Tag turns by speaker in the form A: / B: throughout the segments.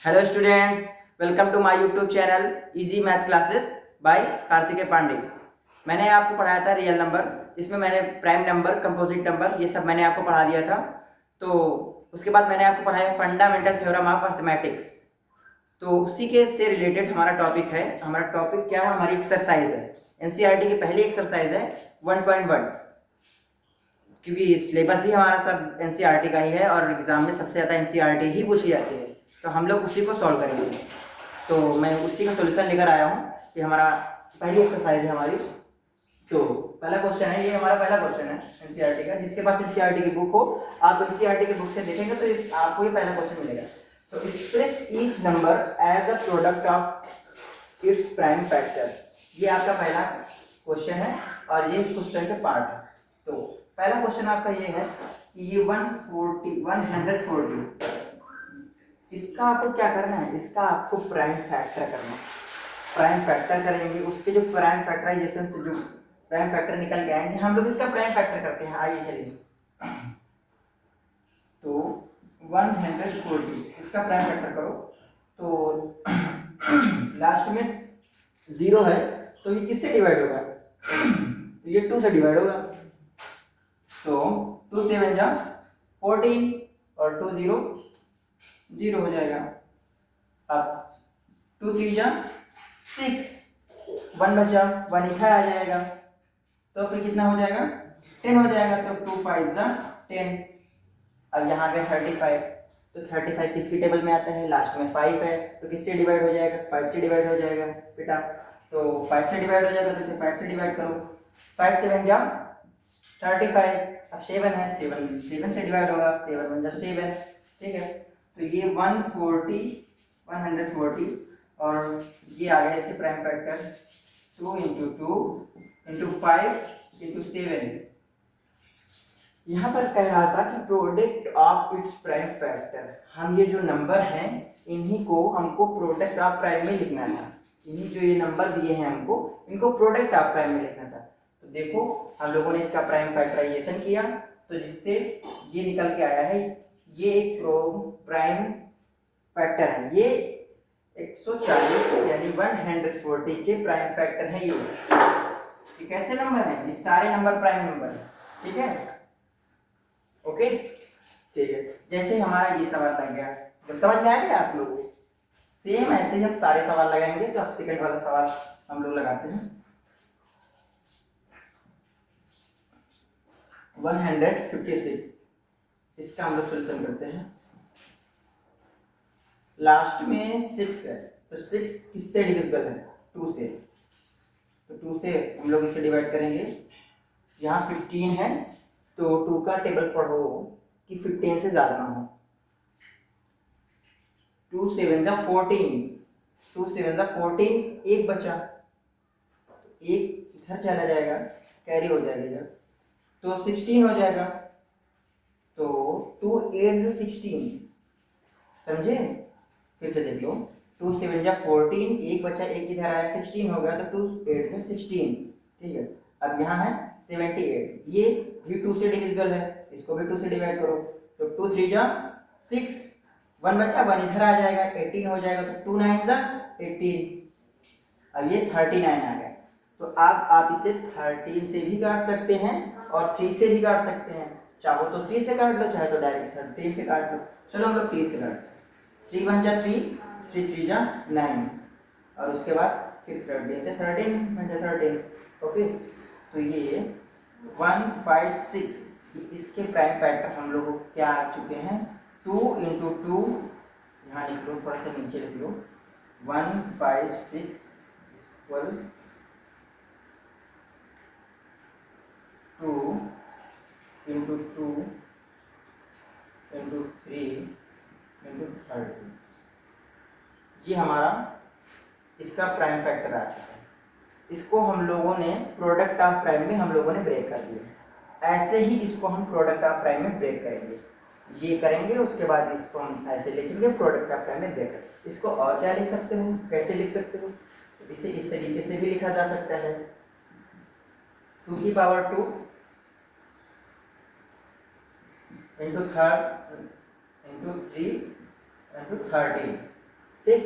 A: Hello students, welcome to my YouTube channel easy math classes by Kartikeya Pandey. मैंने आपको पढ़ाया था रियल नंबर, जिसमें मैंने प्राइम नंबर, कंपोजिट नंबर, ये सब मैंने आपको पढ़ा दिया था। तो उसके बाद मैंने आपको पढ़ाया फंडामेंटल थ्योरम ऑफ अर्थमेटिक्स। तो उसी के से रिलेटेड हमारा टॉपिक है। हमारा टॉपिक क्या है? हमारी एक्सरसाइज है, एनसीईआरटी की पहली एक्सरसाइज है 1.1। क्योंकि सिलेबस भी हमारा सब एनसीईआरटी का ही है और एग्जाम में सबसे ज़्यादा एनसीईआरटी ही पूछी जाती है, तो हम लोग उसी को सॉल्व करेंगे। तो मैं उसी का सॉल्यूशन लेकर आया हूँ कि हमारा पहली एक्सरसाइज है हमारी। तो पहला क्वेश्चन है, ये हमारा पहला क्वेश्चन है एनसीईआरटी का। जिसके पास एनसीईआरटी की बुक हो, आप एनसीईआरटी की बुक से देखेंगे तो आपको ये पहला क्वेश्चन मिलेगा। तो express each number as a product of its prime factor. ये आपका पहला क्वेश्चन है और ये इस क्वेश्चन के पार्ट है। तो पहला क्वेश्चन आपका ये है कि ये 140 इसका आपको क्या करना है? इसका आपको प्राइम फैक्टर करना है। प्राइम फैक्टर करेंगे, उसके जो प्राइम फैक्टराइजेशन से जो प्राइम फैक्टर निकल के आएंगे, हम लोग इसका प्राइम फैक्टर करते हैं। आइए चलिए, तो 140 इसका प्राइम फैक्टर करो तो लास्ट में 0 है, तो ये किससे डिवाइड होगा? तो ये 2 से डिवाइड होगा। तो 2 7 जा 14 और 2 0 0 हो जाएगा। अब 2 3 जा 6, 1 बचा, 1 इधर आ जाएगा, तो फिर कितना हो जाएगा? 10 हो जाएगा। तो 2 5 जा 10। अब यहाँ पे 35, तो 35 किसकी टेबल में आता है? लास्ट में 5 है, तो किससे डिवाइड हो जाएगा? 5 से डिवाइड हो जाएगा बेटा। तो 5 से डिवाइड हो जाएगा, तो इसे 5 से डिवाइड करो। 5 7 जा 35। अब 7 है, 7 से डिवाइड होगा, 7 1 जा 7। ठीक है, तो ये 140 और ये आ गया इसके prime factor 2 into 2 into 5 into 7। यहाँ पर कह रहा था कि product of its prime factor. हम ये जो नंबर हैं, इन्हीं को हमको प्रोडक्ट ऑफ प्राइम में लिखना था। इन्हीं जो ये नंबर दिए हैं हमको, इनको प्रोडक्ट ऑफ प्राइम में लिखना था। तो देखो, हम लोगों ने इसका प्राइम फैक्टराइजेशन किया, तो जिससे ये निकल के आया है, ये एक प्राइम फैक्टर है। ये 140 यानी 140 के प्राइम फैक्टर है। ये कैसे नंबर है? ये सारे नंबर प्राइम नंबर है। ठीक है, ओके, ठीक है। जैसे हमारा ये सवाल लग गया, जब समझ में आ गया आप लोगों को, सेम ऐसे ही हम सारे सवाल लगाएंगे। तो अब सेकंड वाला सवाल हम लोग लगाते हैं। 156 इसका हम लोग सोल्यूशन करते हैं। लास्ट में 6 है, तो 6 किससे डिविजिबल है? 2 से। तो 2 से हम लोग इसे डिवाइड करेंगे। यहाँ 15 है, तो 2 का टेबल पढ़ो कि 15 से ज्यादा ना हो। 2 7 जा 14, 2 7 जा 14, एक बचा, एक इधर चला जाएगा, कैरी हो जाएगा इधर, तो 16 हो जाएगा। तो 2 8 जा 16, समझे? फिर से देख लो, 2 7 जा 14, एक बचा, एक इधर आया, 16 हो गया, तो 2 8 जा 16। ठीक है, अब यहाँ है 78, ये भी 2 से डिविजिबल है, इसको भी 2 से डिवाइड करो। तो 2 3 जा 6, 1 बचा, 1 इधर आ जाएगा, 18 हो जाएगा। तो 2 9 जा 18। अब ये 39 आ गया। तो आप इसे 13 से भी काट सकते हैं और 3 से भी काट सकते हैं। चाहो तो 3 से काट लो, चाहे तो डायरेक्ट 13 से काट लो। चलो हम लोग 3 से काट, 3 1 जा 3, 3 3 जा 9, और उसके बाद फिर 13 से 13 1 जा 13। ओके, तो ये 156 इसके प्राइम फैक्टर हम लोग क्या आ चुके हैं? 2 इंटू 2, यहाँ लिख लो, थोड़ा सा नीचे लिख लो, 156 इक्वल 2 इंटू 2 इंटू 3 इंटू 30। ये हमारा इसका प्राइम फैक्टर आ चुका है। इसको हम लोगों ने प्रोडक्ट ऑफ प्राइम में हम लोगों ने ब्रेक कर दिया। ऐसे ही इसको हम प्रोडक्ट ऑफ प्राइम में ब्रेक करेंगे, ये करेंगे, उसके बाद इसको हम ऐसे लिखेंगे प्रोडक्ट ऑफ प्राइम में ब्रेक कर। इसको और क्या लिख सकते हो? कैसे लिख सकते हो? इसे इस तरीके से भी लिखा जा सकता है, 2 की पावर 2 इंटू 3 इंटू 30, ठीक,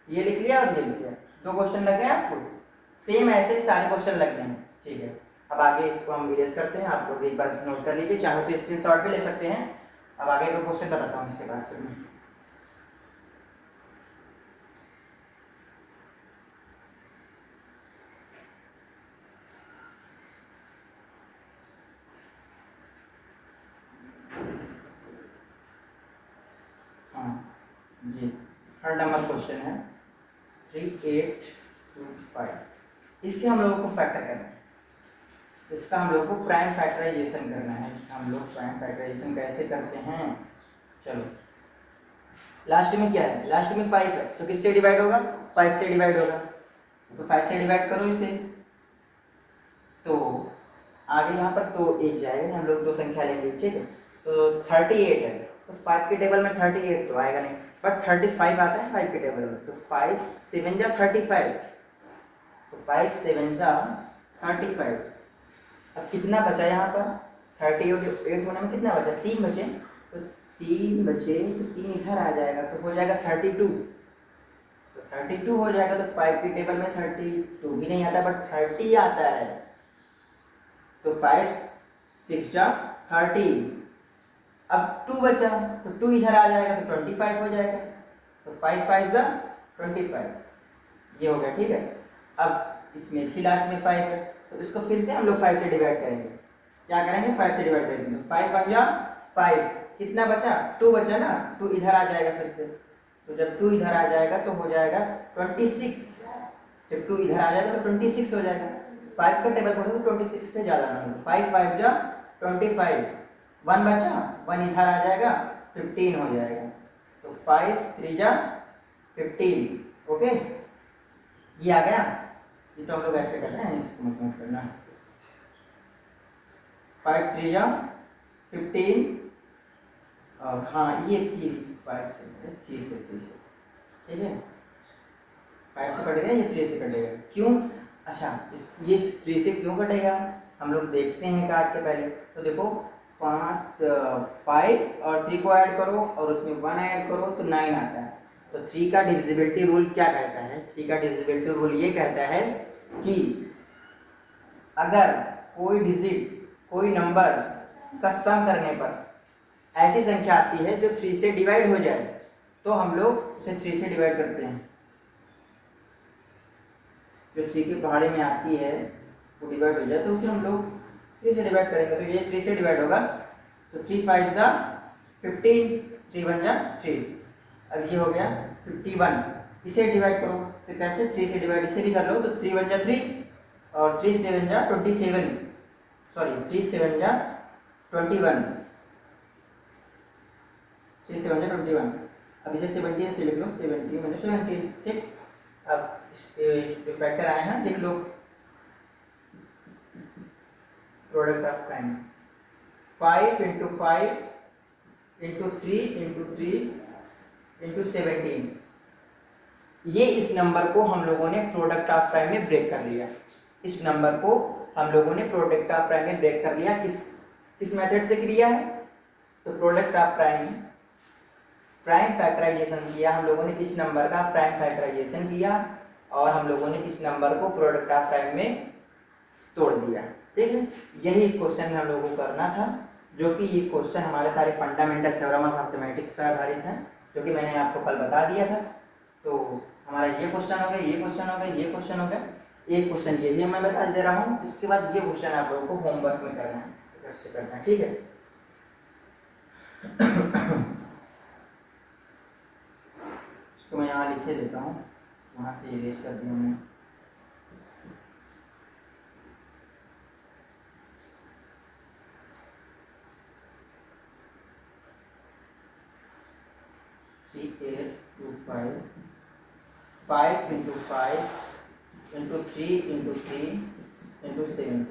A: ये लिख लिया और ये लिख लिया, 2 क्वेश्चन लग गए आपको। सेम ऐसे ही सारे क्वेश्चन लग गए हैं, ठीक है। अब आगे इसको हम इरेज करते हैं, आप लोग एक बार नोट कर लीजिए, चाहे तो स्क्रीनशॉट भी ले सकते हैं। अब आगे का क्वेश्चन बताता हूँ इसके बाद फिर मैं। हाँ जी, थर्ड नंबर क्वेश्चन है 3825। इसके हम लोगों को फैक्टर करना है, इसका हम लोग को प्राइम फैक्टराइजेशन करना है। इसका हम लोग प्राइम फैक्टराइजेशन कैसे करते हैं, चलो। लास्ट में क्या है, लास्ट में 5 है, तो किससे डिवाइड होगा, 5 से डिवाइड होगा, तो 5 से डिवाइड करो इसे, तो आगे यहाँ पर तो 1 जाएगा, हम लोग 2 संख्या लेंगे, ठीक है। तो 38 है, तो 5 के टेबल में 38 तो आएगा नहीं, बट 35 आता है 5 के टेबल में, तो 5 7 जा 35, तो 5 7 जा 35। अब कितना बचा यहाँ पर, 38 होने में कितना बचा, 3 बचे, तो 3 बचे तो 3 इधर आ जाएगा, तो हो जाएगा 32, तो 32 हो जाएगा। तो 5 की टेबल में 32 भी नहीं आता, बट 30 आता है, तो 5 6 जा 30। अब 2 बचा, तो 2 इधर आ जाएगा, तो 25 हो जाएगा, तो 5 5 जा 25, ये हो गया, ठीक है। अब इसमें भी लास्ट में 5 है, तो इसको फिर से हम लोग 5 से डिवाइड करेंगे, क्या करेंगे, 5 से डिवाइड करेंगे, 5 5 जा 5, कितना बचा, 2 बचा ना, 2 इधर आ जाएगा फिर से, तो जब 2 इधर आ जाएगा तो हो जाएगा 26, जब 2 इधर आ जाएगा तो 26 हो जाएगा। 5 का टेबल पढ़ो तो 26 से ज़्यादा ना हो, 5 5 जा 25, 1 बचा, 1 इधर आ जाएगा, 15 हो जाएगा, तो 5 3 जा 15, ओके, ये आ गया। ये तो हम लोग ऐसे कर रहे हैं, इसको मत नोट करना, 5 3 जा 15, और हाँ ये 5 से 3 से 3 से, ठीक है, 5 से कटेगा, ये 3 से कटेगा, क्यों, अच्छा ये 3 से क्यों कटेगा, हम लोग देखते हैं काट के पहले। तो देखो 5 और 3 को ऐड करो और उसमें 1 ऐड करो तो 9 आता है। तो 3 का डिविजिबिलिटी रूल क्या कहता है, 3 का डिविजिबिलिटी रूल ये कहता है कि अगर कोई डिजिट, कोई नंबर का सम करने पर ऐसी संख्या आती है जो 3 से डिवाइड हो जाए, तो हम लोग उसे 3 से डिवाइड करते हैं। जो 3 की पहाड़ी में आती है वो डिवाइड हो जाए तो उसे हम लोग 3 से डिवाइड करेंगे, तो ये 3 से डिवाइड होगा, तो 3 5 जा 15, 3 1 जा 3, अब ये हो गया 51, इसे डिवाइड करो, तो कैसे, 3 से डिवाइड इसे भी कर लो, तो 3 1 जा 3 और 3 7 जा 27, सॉरी 3 7 जा 21, 3 7 जा 21, अब इसे 70 से लिख लो, 70 मतलब 70, ठीक। अब जो फैक्टर आए हैं लिख लो, प्रोडक्ट ऑफ प्राइम 5 × 5 × 3 × 3 × 17, ये इस नंबर को हम लोगों ने प्रोडक्ट ऑफ प्राइम में ब्रेक कर लिया, इस नंबर को हम लोगों ने प्रोडक्ट ऑफ प्राइम में ब्रेक कर लिया। किस मेथड से किया है, तो प्रोडक्ट ऑफ प्राइम फैक्टराइजेशन किया हम लोगों ने, इस नंबर का प्राइम फैक्टराइजेशन किया और हम लोगों ने इस नंबर को प्रोडक्ट ऑफ प्राइम में तोड़ दिया, ठीक है। यही इस क्वेश्चन में हम लोगों को करना था, जो कि ये क्वेश्चन हमारे सारे फंडामेंटल थ्योरम ऑफ अरिथमेटिक्स पर आधारित है, जो कि मैंने आपको कल बता दिया था। तो हमारा ये क्वेश्चन हो गया, ये क्वेश्चन हो गया, ये क्वेश्चन हो गया, एक क्वेश्चन ये भी मैं बता दे रहा हूँ, इसके बाद ये क्वेश्चन आप लोगों को होमवर्क में करना है, कैसे करना है, ठीक है। इसको मैं यहाँ लिखे देता हूँ, वहाँ से इरेज कर दिया मैंने। five 5 × 5 × 3 × 3 × 17,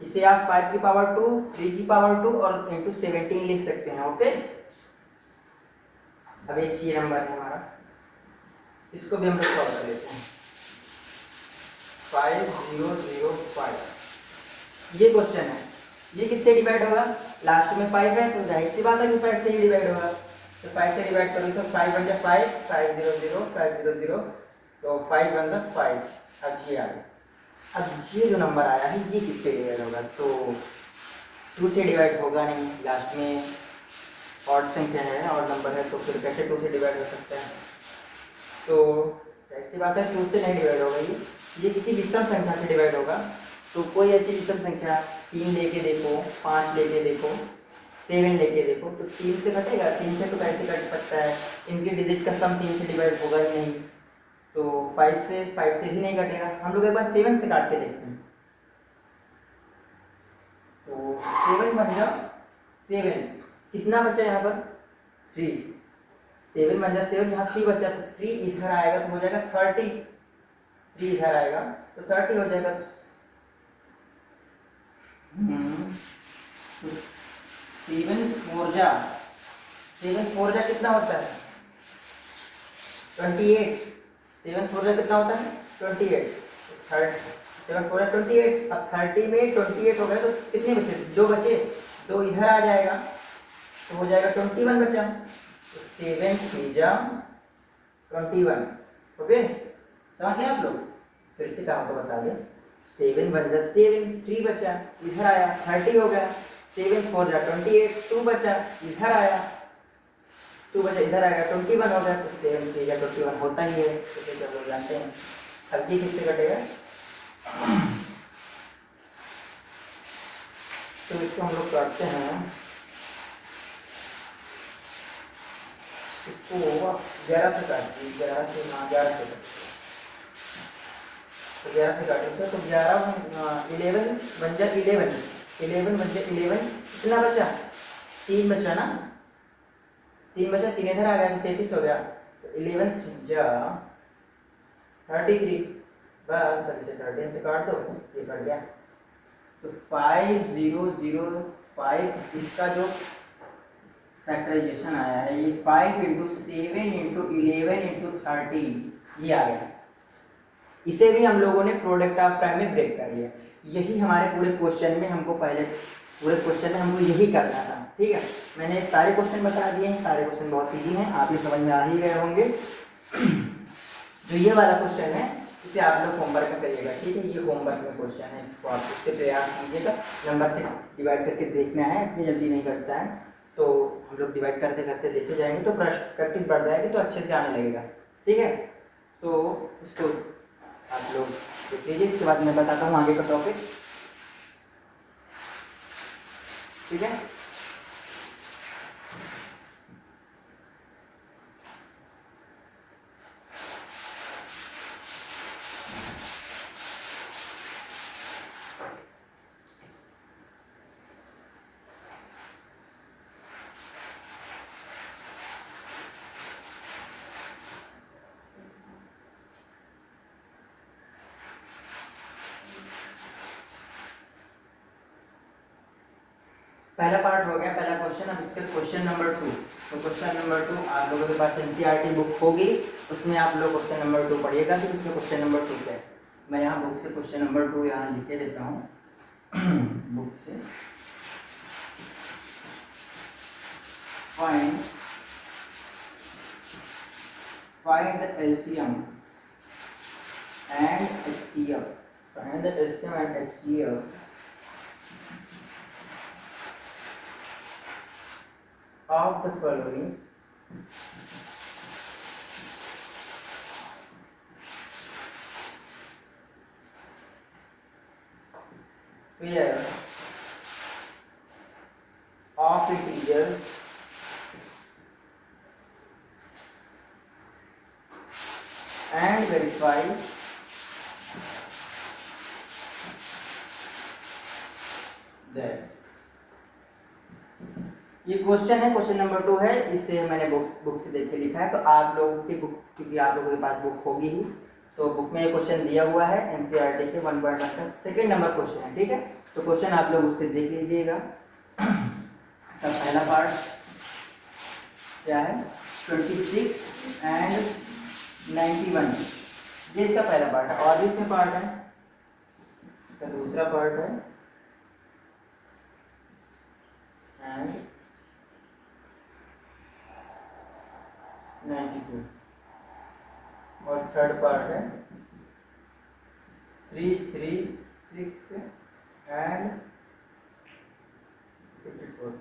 A: इसे आप 5 की पावर 2, 3 की पावर 2 और × 17 लिख सकते हैं, ओके। अब एक ये नंबर है हमारा, इसको भी हम लोग सॉल्व कर लेते हैं, 5005, ये क्वेश्चन है, ये किससे डिवाइड होगा, लास्ट में 5 है तो जाहिर सी बात है कि 5 से ही डिवाइड होगा, तो 5 से डिवाइड करूँ तो 5 बन जाए 5, 5 0 0 5 0 0, तो 5 बन जाए 5। अब ये आ गया। अब ये जो नंबर आया है ये किससे डिवाइड होगा, तो 2 से डिवाइड होगा नहीं, लास्ट में ऑड संख्या है, ऑड नंबर है, तो फिर कैसे 2 से डिवाइड हो सकता है, तो ऐसी बात है 2 से नहीं डिवाइड होगा, ये किसी विषम संख्या से डिवाइड होगा। तो कोई ऐसी विषम संख्या 3 लेके देखो, 5 लेके देखो, 7 लेके देखो, तो 3 से कटेगा, 3 से तो कैसे कट सकता है, इनके डिजिट का सम 3 से डिवाइड होगा ही नहीं, तो 5 से भी नहीं कटेगा। हम लोग एक बार 7 से काट के देखते हैं, तो 7 बन जाओ 7, कितना बचा यहाँ पर 3, 7 बन जाए 7, यहाँ 3 बचा, तो 3 इधर आएगा तो हो जाएगा 30, 3 इधर आएगा तो 30 हो जाएगा। 7 4 जा कितना होता है 28, 7 4 जा कितना होता है 28, 7 4 जा 28, अब 30 में 28 हो गए तो कितने बचे, 2 बचे, 2 इधर आ जाएगा तो हो जाएगा 21 बचा, तो 7 3 जा 21। ओके, समझ गए आप लोग, फिर से काम को बता दिया। 7 बन जा 7, 3 बचा, इधर आया 30 हो गया, 7 4 जा 28, 2 बचा, इधर आया 2 बचा, इधर आएगा 21 हो गया, तो 7 3 जा 21 होता ही है, तो जब लोग जानते हैं। अब ये किससे कटेगा, तो इसको हम लोग काटते हैं, इसको 11 से काटते हैं, 11 से, हाँ 11 से काटते हैं, तो 11 से काटेंगे तो 11 11 बन जाए 11, 11 बन जाए 11, कितना बचा 3 बचा ना, 3 बचा, 3 इधर आ गया तो 33 हो गया, तो 11 3 जा 33, बस अभी से 13 से काट दो, ये कट गया, तो 5005, इसका जो फैक्टराइजेशन आया है ये 5 इंटू 7 इंटू 11 इंटू 30 ये आ गया। इसे भी हम लोगों ने प्रोडक्ट ऑफ प्राइम में ब्रेक कर लिया। यही हमारे पूरे क्वेश्चन में हमको पहले पूरे क्वेश्चन में हमको यही करना था, ठीक है। मैंने सारे क्वेश्चन बता दिए हैं, सारे क्वेश्चन बहुत ईजी हैं, आप ये समझ में आ ही गए होंगे। जो ये वाला क्वेश्चन है इसे आप लोग होमवर्क में करिएगा, ठीक है, ये होमवर्क में क्वेश्चन है, इसको आप इसके प्रयास कीजिएगा, नंबर से डिवाइड करके देखना है, इतनी जल्दी नहीं करता है, तो हम लोग डिवाइड करते करते देखते जाएंगे तो प्रैक्टिस बढ़ जाएगी तो अच्छे से आने लगेगा, ठीक है। तो इसको आप लोग देख लीजिए, इसके बाद मैं बताता हूँ आगे का टॉपिक, ठीक है। पहला पार्ट हो गया, पहला क्वेश्चन। अब इसके क्वेश्चन नंबर 2, तो क्वेश्चन नंबर 2 आप लोगों के पास एनसीईआरटी बुक होगी, उसमें आप लोग क्वेश्चन नंबर 2 पढ़िएगा कि उसमें क्वेश्चन नंबर 2 क्या है। मैं यहाँ बुक से क्वेश्चन नंबर 2 यहाँ लिखे देता हूँ बुक से। Find the LCM and HCF, find the LCM and HCF of the following where of integers and verify that। ये क्वेश्चन है, क्वेश्चन नंबर 2 है, इसे मैंने बुक से देख के लिखा है, तो आप लोगों की बुक, क्योंकि आप लोगों के पास बुक होगी ही, तो बुक में ये क्वेश्चन दिया हुआ है एनसीईआरटी के 1.1 का सेकंड नंबर क्वेश्चन है, ठीक है। तो क्वेश्चन आप लोग उससे देख लीजिएगा। इसका पहला पार्ट क्या है 26 एंड 91, ये इसका पहला पार्ट है, और भी इसमें पार्ट है, इसका दूसरा पार्ट है एंड 92 और थर्ड पार्ट है 336 एंड 54।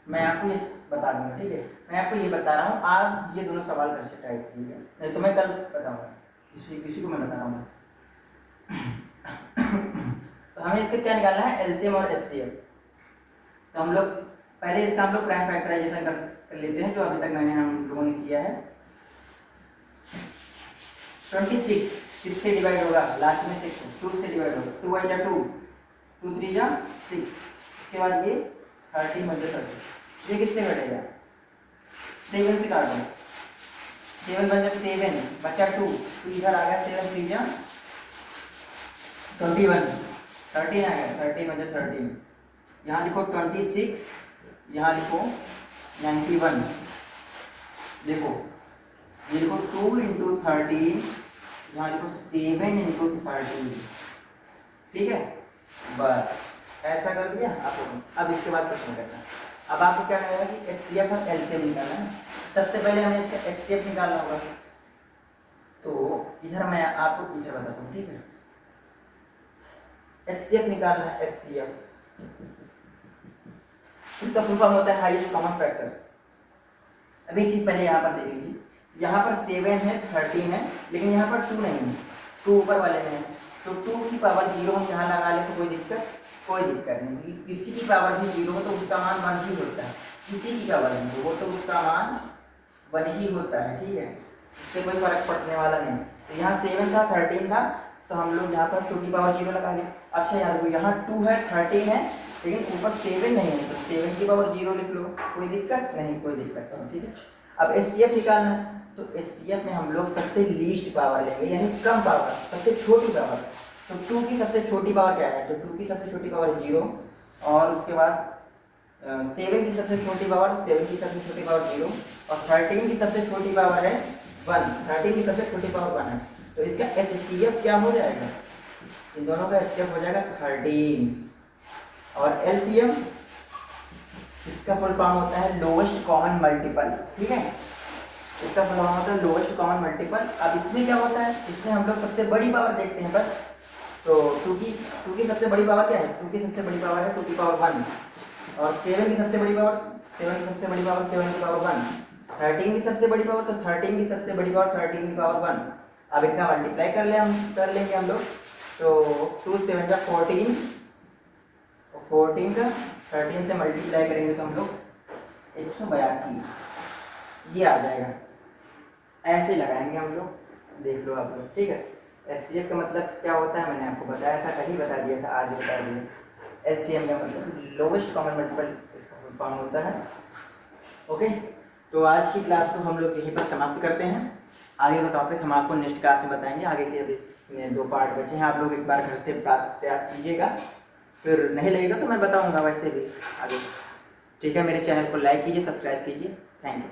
A: मैं आपको ये बता दूंगा, ठीक है। मैं आपको ये बता रहा हूँ, आप ये दोनों सवाल घर से टाइप कीजिए, नहीं तो मैं कल बताऊंगा, किसी को मैं बता रहा हूँ बस। तो हमें इसके क्या निकालना है, एलसीएम और एचसीएफ। तो हम लोग पहले इसका हम लोग प्राइम फैक्टराइजेशन कर लेते हैं, जो अभी तक हम लोगों ने किया है। 26 किससे डिवाइड होगा, लास्ट में 6 2 से डिवाइड होगा, 2 1 जा 2 2 3 जा 6, इसके बाद ये 13 बचे 30, ये किससे घटेगा, 7 से काटो, 7 बन जा 7 बचा 2 इधर आ गया, 7 3 जा 21, 13 आ गया, 13 बन जा 13, यहाँ लिखो 26, यहाँ लिखो 91, देखो ये लिखो 2 इंटू 13, यहाँ लिखो 7 इंटू 13, ठीक है। बस ऐसा कर दिया आप लोगों ने। अब इसके बाद क्वेश्चन करना, अब आपको क्या करना है कि एचसीएफ और एलसीएम निकालना है। सबसे पहले हमें इसका एचसीएफ निकालना होगा, तो इधर मैं आपको इधर बताता हूँ, ठीक है। एचसीएफ निकालना है, एचसीएफ इसका फुल फॉर्म होता है हाईएस्ट कॉमन फैक्टर। अब एक चीज पहले यहाँ पर देख लीजिए, यहाँ पर 7 है 13 है, लेकिन यहाँ पर 2 नहीं है, 2 ऊपर वाले में है, तो 2 की पावर 0 हम यहाँ लगा ले तो कोई दिक्कत नहीं। किसी की पावर भी 0 हो तो उसका मान 1 ही होता है, किसी की पावर 0 हो तो उसका मान 1 ही होता है, ठीक है, उससे कोई फर्क पड़ने वाला नहीं। तो यहाँ 7 था 13 था, तो हम लोग यहाँ पर 2 की पावर 0 लगा लिया। अच्छा यहाँ देखो, यहाँ 2 है 13 है, लेकिन ऊपर 7 नहीं है, तो 7 की पावर 0 लिख लो, कोई दिक्कत नहीं, ठीक है। अब एचसीएफ निकालना है, तो एचसीएफ में हम लोग सबसे लीस्ट पावर लेंगे, यानी कम पावर, सबसे छोटी पावर। तो 2 की सबसे छोटी पावर क्या है, तो 2 की सबसे छोटी पावर 0, और उसके बाद 7 की सबसे छोटी पावर 0, और 13 की सबसे छोटी पावर है 1, 13 की सबसे छोटी पावर 1 है। तो इसका एचसीएफ क्या हो जाएगा, इन दोनों का एचसीएफ हो जाएगा 13, और एलसीएम इसका फुल फॉर्म होता है लोवेस्ट कॉमन मल्टीपल, ठीक है, इसका फुल फॉर्म होता है लोवेस्ट कॉमन मल्टीपल। अब इसमें क्या होता है, इसमें हम लोग सबसे बड़ी पावर देखते हैं बस। तो 2 की सबसे बड़ी पावर क्या है, 2 की सबसे बड़ी पावर है 2 की पावर 1, और 7 की सबसे बड़ी पावर 7 की सबसे बड़ी पावर 7 की पावर 1, 13 की सबसे बड़ी पावर, तो 13 की सबसे बड़ी पावर 13 की पावर 1। अब इनका मल्टीप्लाई कर लेंगे हम लोग, तो 2 7 जा 14, 14 का 13 से मल्टीप्लाई करेंगे तो हम लोग 182 ये आ जाएगा। ऐसे लगाएंगे हम लोग, देख लो आप लोग, ठीक है। एचसीएफ का मतलब क्या होता है मैंने आपको बताया था, कल ही बता दिया था, आज बता दिया। एलसीएम का मतलब लोवेस्ट कॉमन मल्टीपल, इसका फुल फॉर्म होता है। ओके, तो आज की क्लास को हम लोग यहीं पर समाप्त करते हैं। आगे का टॉपिक हम आपको नेक्स्ट क्लास में बताएंगे। आगे के अभी इसमें 2 पार्ट बचे हैं, आप लोग एक बार घर से प्रयास कीजिएगा, फिर नहीं लगेगा तो मैं बताऊंगा वैसे भी आगे, ठीक है। मेरे चैनल को लाइक कीजिए, सब्सक्राइब कीजिए, थैंक यू।